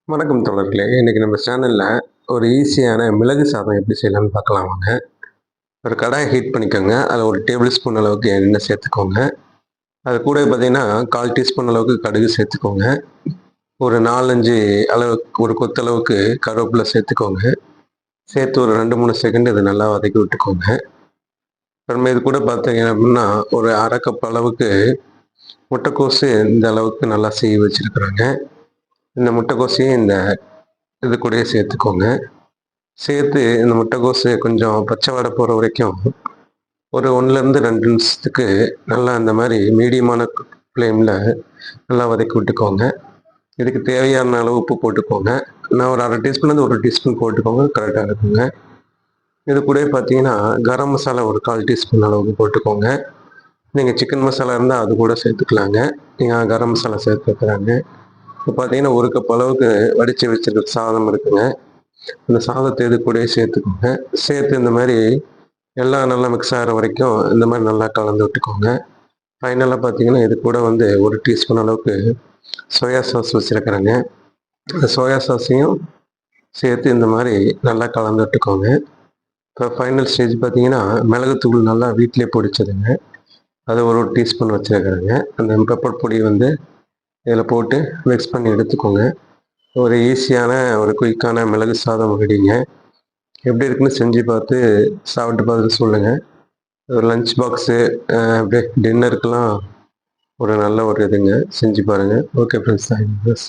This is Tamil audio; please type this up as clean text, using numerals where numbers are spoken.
வணக்கம் தோழர்களே. இன்னைக்கு நம்ம சேனல்ல ஒரு ஈஸியான மிளகு சாதம் எப்படி செய்யலாம்னு பார்க்கலாம் வாங்க. ஒரு கடாயை ஹீட் பண்ணிக்கோங்க. அதில் ஒரு டேபிள் ஸ்பூன் அளவுக்கு எண்ணெய் சேர்த்துக்கோங்க. அது கூட பார்த்தீங்கன்னா 1/4 டீஸ்பூன் அளவுக்கு கடுகு சேர்த்துக்கோங்க. ஒரு 4, 5 அளவுக்கு ஒரு கொத்தளவுக்கு கருவேப்பிலை சேர்த்துக்கோங்க. சேர்த்து ஒரு 2, 3 செகண்ட் இதை நல்லா வதக்கி விட்டுக்கோங்க. அப்புறமே இது கூட பார்த்தீங்க அப்படின்னா ஒரு 1/2 கப் அளவுக்கு முட்டைக்கோசு இந்த அளவுக்கு நல்லா சீவி வச்சிருக்கிறேங்க. இந்த முட்டைக்கோசையும் இந்த இது கூடயே சேர்த்துக்கோங்க. சேர்த்து இந்த முட்டைக்கோசு கொஞ்சம் பச்சை வாடை போகிற வரைக்கும் ஒரு 1லேருந்து 2 நிமிஷத்துக்கு நல்லா இந்த மாதிரி மீடியமான ஃப்ளேமில் நல்லா வதக்கி விட்டுக்கோங்க. இதுக்கு தேவையான அளவு உப்பு போட்டுக்கோங்க. நான் ஒரு 1/2 டீஸ்பூன்லேருந்து 1 டீஸ்பூன் போட்டுக்கோங்க, கரெக்டாக இருக்குங்க. இது கூட பார்த்தீங்கன்னா கரம் மசாலா ஒரு 1/4 டீஸ்பூன் அளவுக்கு போட்டுக்கோங்க. நீங்கள் சிக்கன் மசாலா இருந்தால் அது கூட சேர்த்துக்கலாங்க. நீங்கள் கரம் மசாலா சேர்த்துக்கிறாங்க. இப்போ பார்த்தீங்கன்னா 1 கப் அளவுக்கு வடித்து வச்சுருக்க சாதம் இருக்குங்க. அந்த சாதத்தை இது கூடயே சேர்த்துக்கோங்க. சேர்த்து இந்த மாதிரி எல்லாம் நல்லா மிக்ஸ் ஆகிற வரைக்கும் இந்த மாதிரி நல்லா கலந்து விட்டுக்கோங்க. ஃபைனலாக பார்த்தீங்கன்னா இது கூட 1 டீஸ்பூன் அளவுக்கு சோயா சாஸ் வச்சுருக்கிறேங்க. அந்த சோயா சாஸையும் சேர்த்து இந்த மாதிரி நல்லா கலந்து விட்டுக்கோங்க. இப்போ ஃபைனல் ஸ்டேஜ் பார்த்தீங்கன்னா மிளகுத்தூள் நல்லா வீட்டிலே பொடிச்சதுங்க. அது ஒரு டீஸ்பூன் வச்சுருக்கிறேங்க. அந்த பெப்பர் பொடி இதில் போட்டு மிக்ஸ் பண்ணி எடுத்துக்கோங்க. ஒரு ஈஸியான ஒரு குயிக்கான மிளகு சாதம் ரெடிங்க. எப்படி இருக்குன்னு செஞ்சு பார்த்து சாப்பிட்டு பார்த்துட்டு சொல்லுங்கள். ஒரு லஞ்ச் பாக்ஸு அப்படியே டின்னருக்கெல்லாம் ஒரு நல்ல ஒரு இதுங்க. செஞ்சு பாருங்கள். Okay friends, thanks.